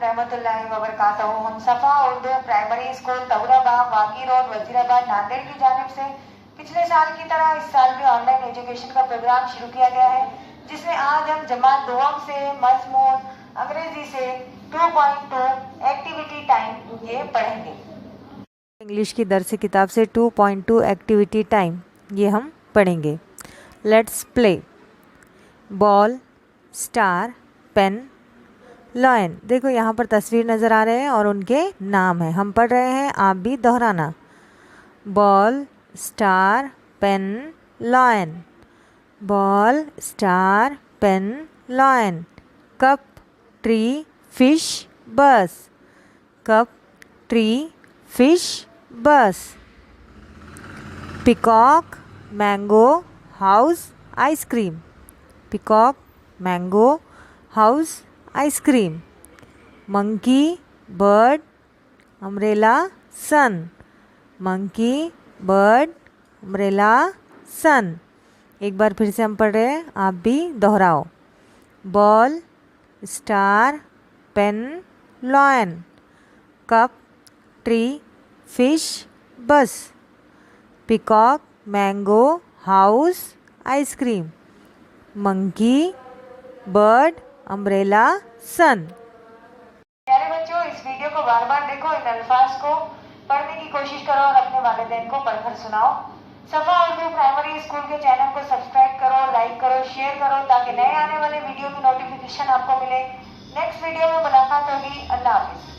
रहमतुल्लाहि व बरकातहू। हम सफ़ा उर्दू प्राइमरी स्कूल तगुराबाग वाकी रोड वजीराबाद नांदेड़ की जानिब से पिछले साल की तरह इस साल भी ऑनलाइन एजुकेशन का प्रोग्राम शुरू किया गया है, जिसमें आज हम जमात दोम से मज़मून अंग्रेजी से 2.2 एक्टिविटी टाइम ये पढ़ेंगे। इंग्लिश की दर्स किताब से 2.2 एक्टिविटी टाइम ये हम पढ़ेंगे। Let's play. Ball, star, pen, lion. देखो यहाँ पर तस्वीर नज़र आ रहे हैं और उनके नाम हैं। हम पढ़ रहे हैं, आप भी दोहराना। Ball, star, pen, lion. Ball, star, pen, lion. Cup, tree, fish, bus. Cup, tree, fish, bus. Peacock, mango, house, ice cream. Peacock, mango, house, ice cream. Monkey, bird, umbrella, sun. Monkey, bird, umbrella, sun. एक बार फिर से हम पढ़ रहे हैं, आप भी दोहराओ। Ball, star, pen, lion. Cup, tree, fish, bus. Peacock, mango, house, ice cream. Monkey, bird, umbrella, sun. प्यारे बच्चों, इस वीडियो को बार बार देखो, इन अल्फाज को पढ़ने की कोशिश करो और अपने वालिदैन को पढ़कर सुनाओ। सफ़ा उर्दू प्राइमरी स्कूल के चैनल को सब्सक्राइब करो, लाइक करो, शेयर करो ताकि नए आने वाले वीडियो की नोटिफिकेशन आपको मिले। नेक्स्ट वीडियो में मुलाकात होगी। अल्लाह हाफिज़।